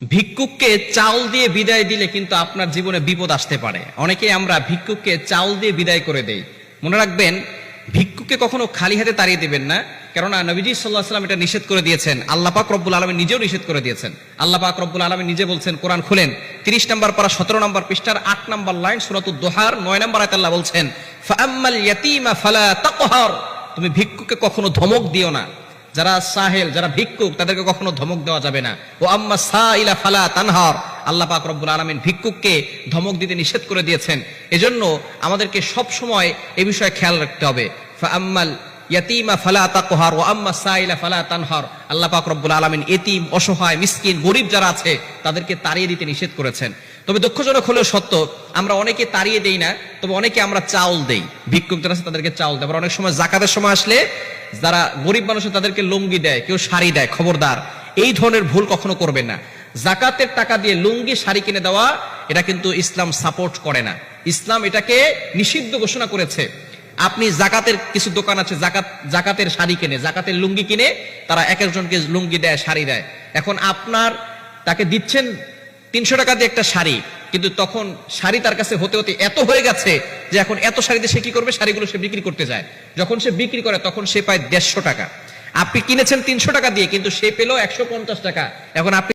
ভিক্ষুককে চাউল দিয়ে বিদায় দিলে কিন্তু আপনার জীবনে বিপদ আসতে পারে। অনেকে আমরা ভিক্ষুককে চাউল দিয়ে বিদায় করে দেই। মনে রাখবেন, ভিক্ষুককে কখনো খালি হাতে তাড়িয়ে দিবেন না, কেননা নবীজি সাল্লাল্লাহু আলাইহি ওয়াসাল্লাম এটা নিষেধ করে দিয়েছেন। আল্লাহ পাক রব্বুল আলামিন নিজেও নিষেধ করে দিয়েছেন। আল্লাহ পাক রব্বুল আলামিন নিজে বলছেন, কোরআন খুলেন 30 নম্বর পারা 17 নম্বর পৃষ্ঠার 8 নম্বর লাইন, সূরাতুদ দুহার 9 নম্বর আয়াতে আল্লাহ বলছেন, ফাআম্মাল ইয়াতীমা ফালা তাকহার, তুমি ভিক্ষুককে কখনো ধমক দিও না। যারা সাহেল, যারা ভিক্ষুক, তাদেরকে কখনো ধমক দেওয়া যাবে না। ও আম্মা সাইলা ফালা তানহার, আল্লাহ পাক রব্বুল আলামিন ভিক্ষুককে ধমক দিতে নিষেধ করে দিয়েছেন। এজন্য আমাদেরকে সব সময় এই বিষয়ে খেয়াল রাখতে হবে। ফাআম্মাল ইয়াতীমা ফালা তাকহার ওয়া আম্মা সাইলা ফালা তানহার, আল্লাহ পাক রব্বুল আলামিন এতিম, অসহায়, মিসকিন, গরীব যারা আছে তাদেরকে তাড়িয়ে দিতে নিষেধ করেছেন। তবে দুঃখজনক হলেও সত্য, আমরা অনেকে তাড়িয়ে দেই না, তবে অনেকে আমরা চাউল দেই। ভিক্ষুক যারা আছে তাদেরকে চাউল দেয়। আবার অনেক সময় জাকাতের সময় আসলে যারা গরিব মানুষ তাদেরকে লুঙ্গি দেয়, কেউ শাড়ি দেয়। খবরদার, এই ধরনের ভুল কখনো করবেন না। জাকাতের টাকা দিয়ে লুঙ্গি, শাড়ি কিনে দেওয়া, এটা কিন্তু ইসলাম সাপোর্ট করে না। ইসলাম এটাকে নিষিদ্ধ ঘোষণা করেছে। আপনি জাকাতের কিছু দোকান আছে, জাকাতের শাড়ি কিনে, জাকাতের লুঙ্গি কিনে তারা এক একজনকে লুঙ্গি দেয়, শাড়ি দেয়। এখন আপনার তাকে দিচ্ছেন 300 টাকা দিয়ে একটা শাড়ি, কিন্তু তখন শাড়ি তার কাছে হতে হতে এত হয়ে গেছে যে এখন এত শাড়িতে সে কি করবে, শাড়িগুলো সে বিক্রি করতে যায়। যখন সে বিক্রি করে তখন সে পায় 150 টাকা। আপনি কিনেছেন 300 টাকা দিয়ে, কিন্তু সে পেল 150 টাকা। এখন আপনি